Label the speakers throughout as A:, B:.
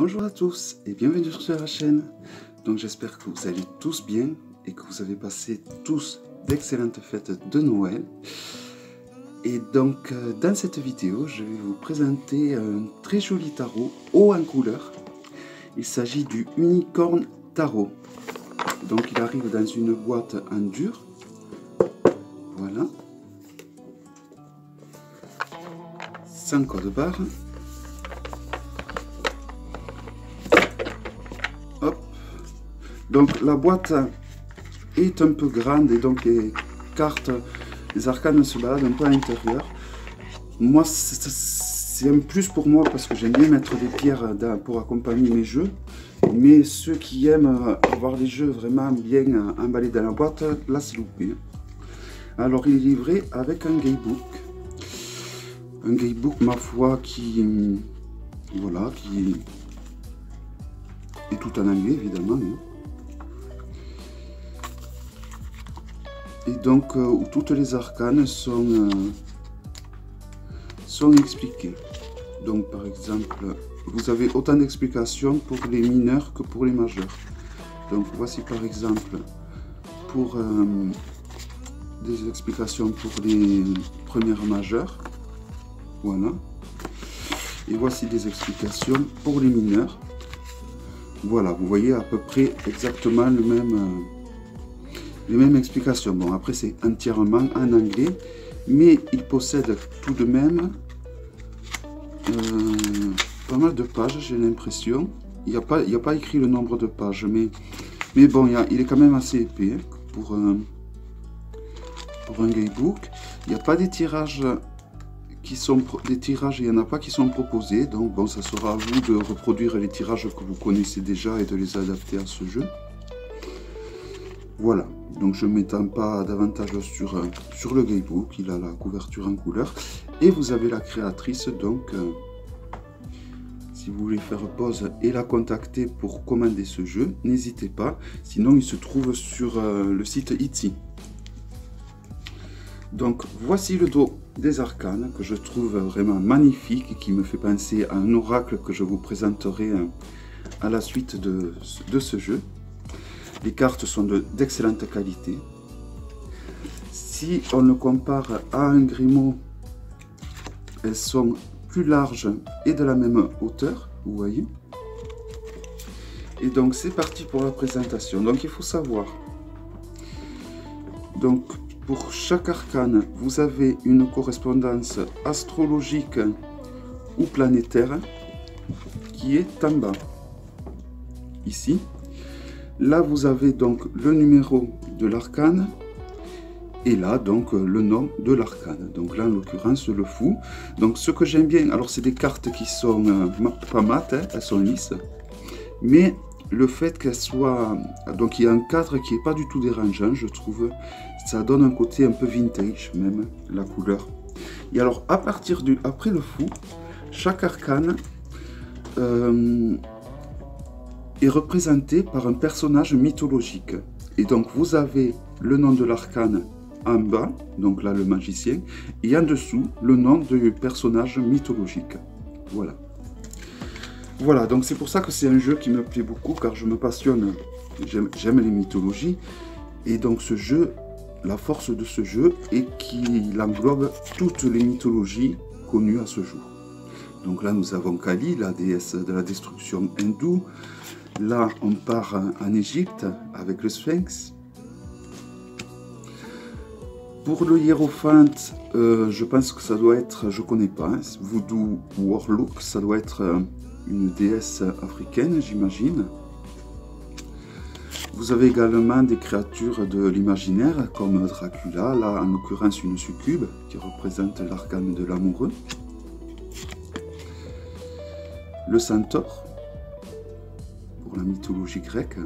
A: Bonjour à tous et bienvenue sur la chaîne. Donc j'espère que vous allez tous bien et que vous avez passé tous d'excellentes fêtes de Noël. Et donc dans cette vidéo, je vais vous présenter un très joli tarot haut en couleur. Il s'agit du Unicorn Tarot. Donc il arrive dans une boîte en dur. Voilà. Sans code barre. Hop. Donc la boîte est un peu grande et donc les cartes, les arcanes se baladent un peu à l'intérieur. Moi c'est un plus pour moi parce que j'aime bien mettre des pierres pour accompagner mes jeux. Mais ceux qui aiment avoir les jeux vraiment bien emballés dans la boîte, là c'est loupé. Alors il est livré avec un guidebook. Un guidebook ma foi qui est tout en anglais évidemment. Et donc où toutes les arcanes sont expliquées. Donc par exemple, vous avez autant d'explications pour les mineurs que pour les majeurs. Donc voici par exemple pour des explications pour les premières majeures. Voilà. Et voici des explications pour les mineurs. Voilà, vous voyez à peu près exactement les mêmes explications. Bon, après c'est entièrement en anglais, mais il possède tout de même pas mal de pages, j'ai l'impression. Il n'y a pas écrit le nombre de pages, mais bon, il est quand même assez épais hein, pour un guidebook. Il n'y a pas des tirages il n'y en a pas qui sont proposés, donc bon, ça sera à vous de reproduire les tirages que vous connaissez déjà et de les adapter à ce jeu. Voilà, donc je ne m'étends pas davantage sur le guidebook, il a la couverture en couleur, et vous avez la créatrice, donc si vous voulez faire pause et la contacter pour commander ce jeu, n'hésitez pas, sinon il se trouve sur le site Etsy. Donc voici le dos des arcanes que je trouve vraiment magnifique et qui me fait penser à un oracle que je vous présenterai à la suite de ce jeu. Les cartes sont d'excellente qualité. Si on le compare à un Grimaud, elles sont plus larges et de la même hauteur, vous voyez. Et donc c'est parti pour la présentation. Donc il faut savoir, donc pour chaque arcane, vous avez une correspondance astrologique ou planétaire qui est en bas, ici. Là, vous avez donc le numéro de l'arcane et là, donc, le nom de l'arcane. Donc là, en l'occurrence, le fou. Donc ce que j'aime bien, alors c'est des cartes qui sont pas mates, hein, elles sont lisses, mais le fait qu'elles soient... Donc il y a un cadre qui n'est pas du tout dérangeant, je trouve. Ça donne un côté un peu vintage, même, la couleur. Et alors, après le fou, chaque arcane est représenté par un personnage mythologique. Et donc, vous avez le nom de l'arcane en bas, donc là, le magicien, et en dessous, le nom du personnage mythologique. Voilà. Voilà, donc c'est pour ça que c'est un jeu qui me plaît beaucoup, car je me passionne, j'aime les mythologies. Et donc, ce jeu... La force de ce jeu est qu'il englobe toutes les mythologies connues à ce jour. Donc là, nous avons Kali, la déesse de la destruction hindoue. Là, on part en Égypte avec le Sphinx. Pour le hiérophante, je pense que ça doit être, je connais pas, hein, Voodoo Warlock, ça doit être une déesse africaine, j'imagine. Vous avez également des créatures de l'imaginaire, comme Dracula, là en l'occurrence une succube, qui représente l'arcane de l'amoureux. Le centaure, pour la mythologie grecque.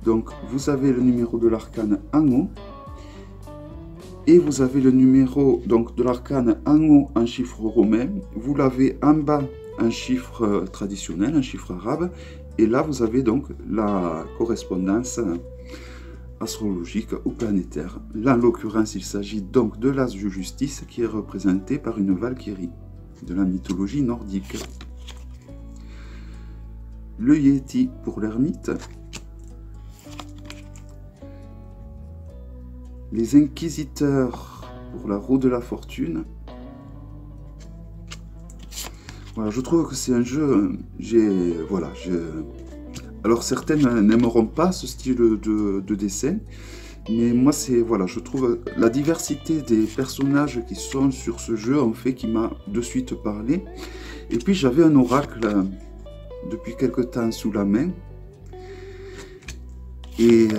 A: Donc vous avez le numéro de l'arcane en haut, et vous avez le numéro donc, de l'arcane en haut en chiffre romain, vous l'avez en bas en chiffre traditionnel, en chiffre arabe. Et là, vous avez donc la correspondance astrologique ou planétaire. Là, en l'occurrence, il s'agit donc de l'as de justice qui est représenté par une Valkyrie. de la mythologie nordique. Le Yéti pour l'ermite. Les inquisiteurs pour la roue de la fortune. Voilà, je trouve que c'est un jeu, alors certaines n'aimeront pas ce style de dessin, mais moi c'est, voilà, je trouve la diversité des personnages qui sont sur ce jeu en fait qui m'a de suite parlé. Et puis j'avais un oracle depuis quelque temps sous la main, et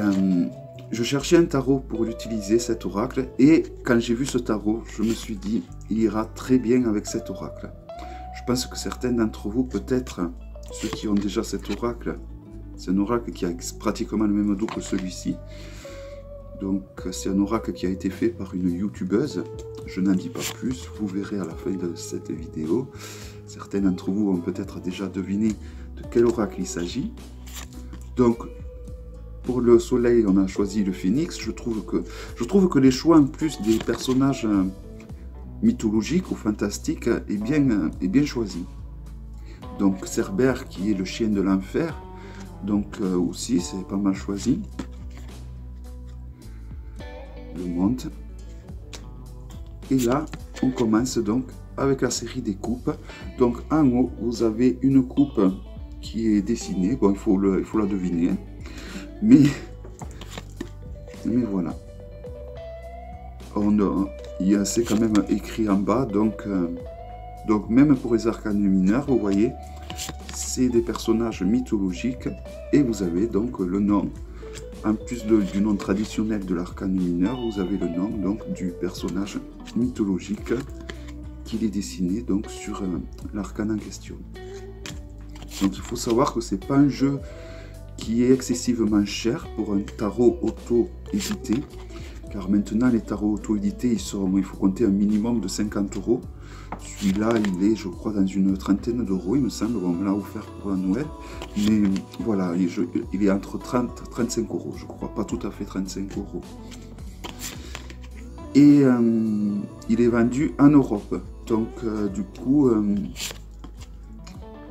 A: je cherchais un tarot pour l'utiliser, cet oracle, et quand j'ai vu ce tarot, je me suis dit, il ira très bien avec cet oracle. Je pense que certains d'entre vous, peut-être, ceux qui ont déjà cet oracle, c'est un oracle qui a pratiquement le même dos que celui-ci. Donc c'est un oracle qui a été fait par une youtubeuse. Je n'en dis pas plus, vous verrez à la fin de cette vidéo. Certains d'entre vous ont peut-être déjà deviné de quel oracle il s'agit. Donc pour le soleil, on a choisi le phénix. Je trouve que les choix en plus des personnages mythologique ou fantastique est bien choisi. Donc Cerbère qui est le chien de l'enfer, donc aussi c'est pas mal choisi. Le monde. Et là on commence donc avec la série des coupes. Donc en haut vous avez une coupe qui est dessinée, bon il faut la deviner, mais voilà. C'est quand même écrit en bas, donc même pour les arcanes mineurs, vous voyez, c'est des personnages mythologiques, et vous avez donc le nom, en plus du nom traditionnel de l'arcane mineur, vous avez le nom donc du personnage mythologique qu'il est dessiné donc sur l'arcane en question. Donc il faut savoir que c'est pas un jeu qui est excessivement cher pour un tarot auto-édité. Car maintenant, les tarots auto-édités, il faut compter un minimum de 50 €. Celui-là, il est, je crois, dans une trentaine d'euros, il me semble. Bon, on me l'a offert pour la Noël. Mais voilà, il est entre 30 et 35 €, je crois. Pas tout à fait 35 €. Et il est vendu en Europe. Donc, du coup,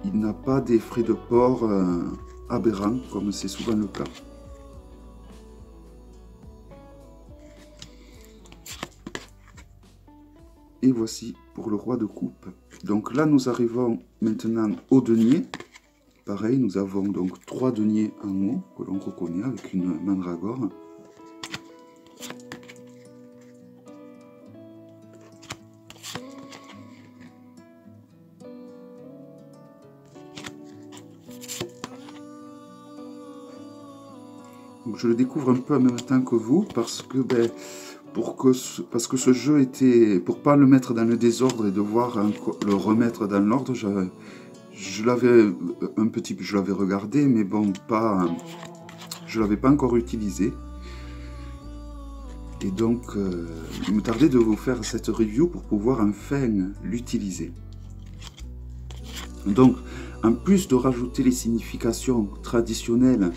A: il n'a pas des frais de port aberrants, comme c'est souvent le cas. Et voici pour le roi de coupe. Donc là, nous arrivons maintenant au denier. Pareil, nous avons donc 3 deniers en haut que l'on reconnaît avec une mandragore. Donc, je le découvre un peu en même temps que vous parce que parce que ce jeu était, pour pas le mettre dans le désordre et devoir le remettre dans l'ordre, je l'avais regardé, mais bon, je l'avais pas encore utilisé. Et donc, il me tardait de vous faire cette review pour pouvoir enfin l'utiliser. Donc, en plus de rajouter les significations traditionnelles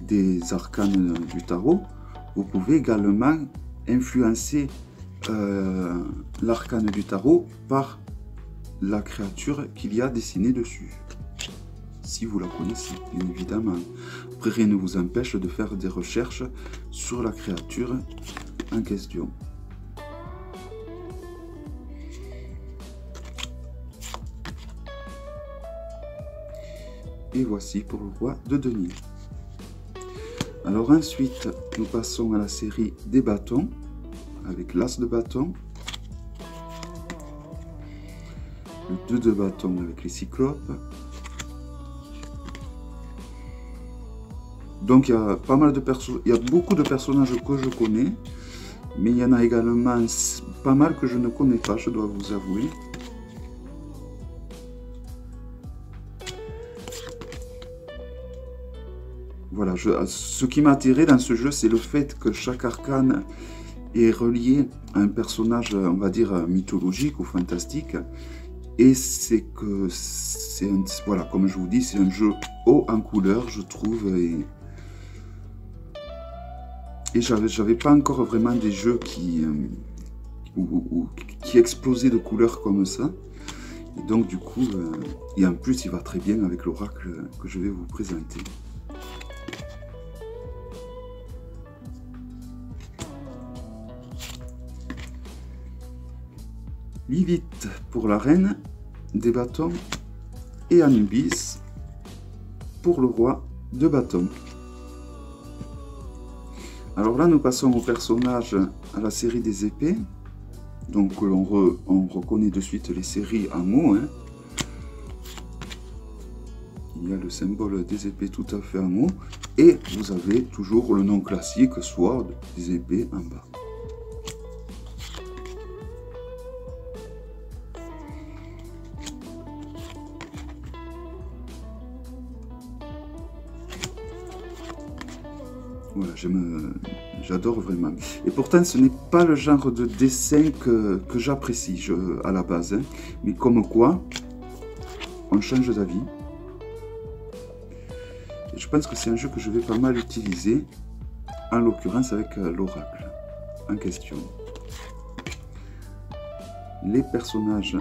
A: des arcanes du tarot, vous pouvez également influencer l'arcane du tarot par la créature qu'il y a dessinée dessus, si vous la connaissez, bien évidemment. Après, rien ne vous empêche de faire des recherches sur la créature en question. Et voici pour le roi de denier. Alors ensuite, nous passons à la série des bâtons, avec l'as de bâton, le 2 de bâton avec les cyclopes. Donc il y a pas mal de il y a beaucoup de personnages que je connais, mais il y en a également pas mal que je ne connais pas, je dois vous avouer. Voilà, ce qui m'a attiré dans ce jeu, c'est le fait que chaque arcane est relié à un personnage, on va dire, mythologique ou fantastique. Et c'est que, voilà, comme je vous dis, c'est un jeu haut en couleur, je trouve. Et j'avais pas encore vraiment des jeux qui explosaient de couleurs comme ça. Et donc du coup, et en plus il va très bien avec l'oracle que je vais vous présenter. Lilith pour la reine des bâtons et Anubis pour le roi de bâtons. Alors là, nous passons au personnage à la série des épées. Donc on reconnaît de suite les séries en mots. Hein. Il y a le symbole des épées tout à fait en mots. Et vous avez toujours le nom classique, Sword, des épées en bas. Voilà, j'adore vraiment. Et pourtant, ce n'est pas le genre de dessin que j'apprécie à la base. Hein. Mais comme quoi, on change d'avis. Et je pense que c'est un jeu que je vais pas mal utiliser, en l'occurrence avec l'oracle en question. Les personnages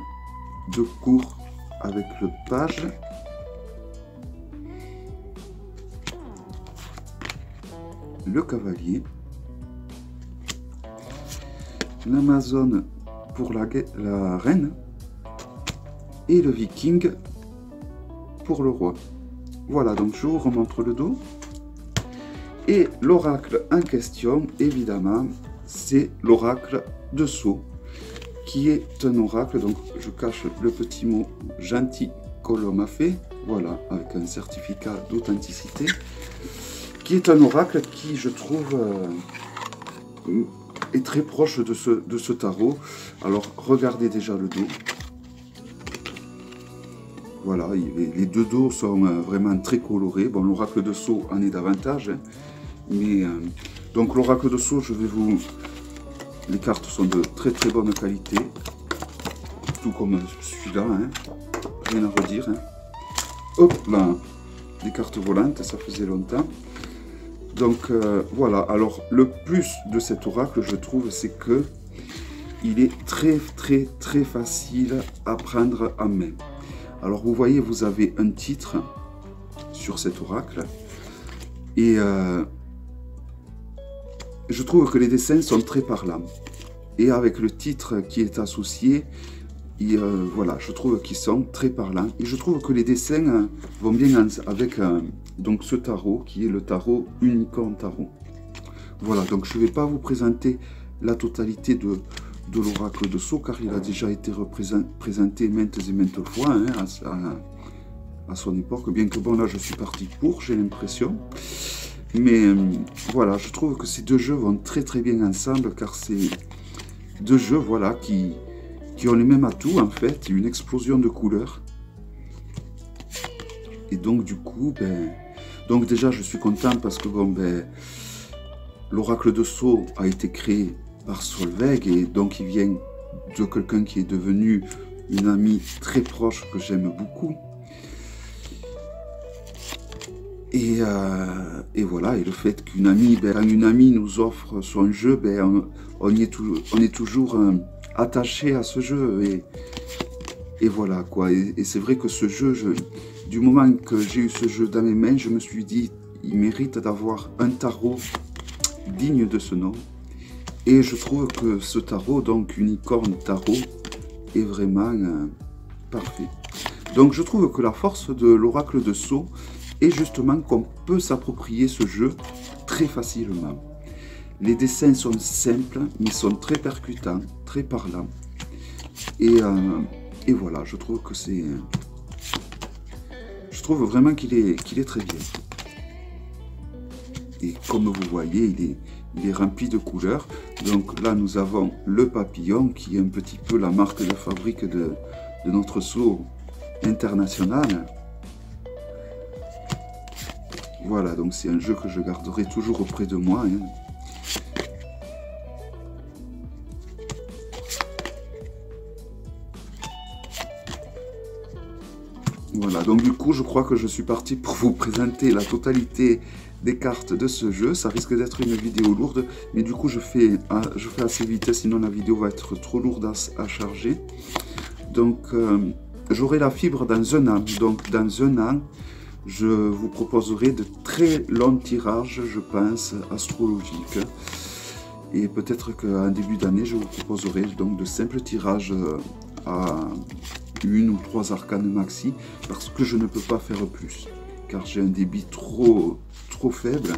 A: de cours avec le page. Le cavalier, l'Amazone pour la reine et le viking pour le roi. Voilà, donc je vous remontre le dos. Et l'oracle en question, évidemment, c'est l'oracle de Sceaux, qui est un oracle, donc je cache le petit mot gentil que l'on m'a fait, voilà, avec un certificat d'authenticité, qui est un oracle qui, je trouve, est très proche de ce tarot. Alors, regardez déjà le dos. Voilà, les deux dos sont vraiment très colorés. Bon, l'oracle de Sceaux en est davantage. Hein, mais, donc, l'oracle de Sceaux, je vais vous... Les cartes sont de très très bonne qualité. Tout comme celui-là. Hein, rien à redire. Hein. Hop là, des cartes volantes, ça faisait longtemps. Donc voilà, alors le plus de cet oracle, je trouve, c'est que il est très très très facile à prendre en main. Alors vous voyez, vous avez un titre sur cet oracle et je trouve que les dessins sont très parlants. Et avec le titre qui est associé, voilà, je trouve qu'ils sont très parlants. Et je trouve que les dessins vont bien avec donc ce tarot, qui est le tarot Unicorn Tarot. Voilà, donc je ne vais pas vous présenter la totalité de l'oracle de Sceaux, car il a déjà été présenté maintes et maintes fois hein, à son époque. Bien que bon, là je suis parti pour, j'ai l'impression. Mais voilà, je trouve que ces deux jeux vont très très bien ensemble, car c'est deux jeux voilà, qui ont les mêmes atouts en fait, une explosion de couleurs. Et donc du coup, donc déjà je suis content parce que bon, l'oracle de Sceaux a été créé par Solveig et donc il vient de quelqu'un qui est devenu une amie très proche que j'aime beaucoup. Et voilà, et le fait qu'une amie, une amie nous offre son jeu, on est toujours attaché à ce jeu et voilà quoi. Et c'est vrai que ce jeu, du moment que j'ai eu ce jeu dans mes mains, je me suis dit, il mérite d'avoir un tarot digne de ce nom. Et je trouve que ce tarot, donc Unicorn Tarot, est vraiment parfait. Donc je trouve que la force de l'oracle de Sceaux est justement qu'on peut s'approprier ce jeu très facilement. Les dessins sont simples, mais sont très percutants, très parlants. Et voilà, je trouve que c'est... Je trouve vraiment qu'il est très bien. Et comme vous voyez, il est rempli de couleurs. Donc là, nous avons le papillon, qui est un petit peu la marque de fabrique de notre Sceaux international. Voilà, donc c'est un jeu que je garderai toujours auprès de moi. Hein. Voilà, donc du coup, je crois que je suis parti pour vous présenter la totalité des cartes de ce jeu. Ça risque d'être une vidéo lourde, mais du coup, je fais assez vite, sinon la vidéo va être trop lourde à charger. Donc, j'aurai la fibre dans un an. Donc dans un an, je vous proposerai de très longs tirages, je pense, astrologiques. Et peut-être qu'en début d'année, je vous proposerai donc de simples tirages à 1 ou 3 arcanes maxi, parce que je ne peux pas faire plus, car j'ai un débit trop faible.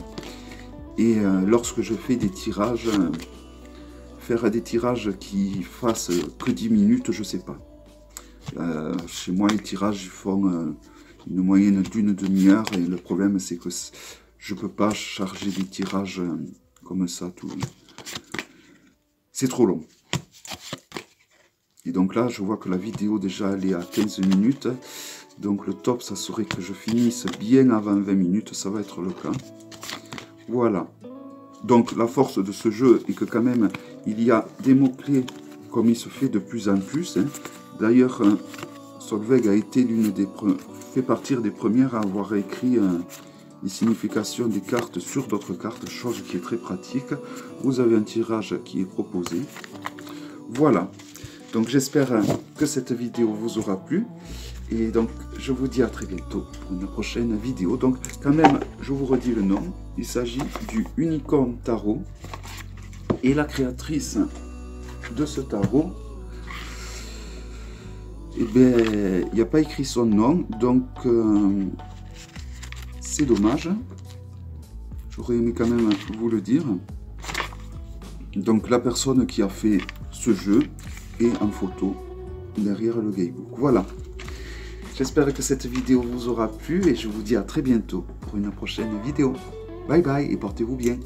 A: Et lorsque je fais des tirages, faire des tirages qui fassent que 10 minutes, je sais pas. Chez moi, les tirages ils font une moyenne d'une demi-heure, et le problème c'est que je peux pas charger des tirages comme ça tout. C'est trop long. Et donc là, je vois que la vidéo déjà elle est à 15 minutes. Donc le top, ça serait que je finisse bien avant 20 minutes. Ça va être le cas. Voilà. Donc la force de ce jeu est que quand même, il y a des mots-clés comme il se fait de plus en plus. Hein. D'ailleurs, Solveig a été fait partir des premières à avoir écrit les significations des cartes sur d'autres cartes, chose qui est très pratique. Vous avez un tirage qui est proposé. Voilà. Donc j'espère que cette vidéo vous aura plu. Et donc je vous dis à très bientôt pour une prochaine vidéo. Donc quand même, je vous redis le nom. Il s'agit du Unicorn Tarot. Et la créatrice de ce tarot, eh bien, il n'y a pas écrit son nom. Donc c'est dommage. J'aurais aimé quand même vous le dire. Donc la personne qui a fait ce jeu est en photo derrière le guidebook. Voilà. J'espère que cette vidéo vous aura plu et je vous dis à très bientôt pour une prochaine vidéo. Bye bye et portez-vous bien.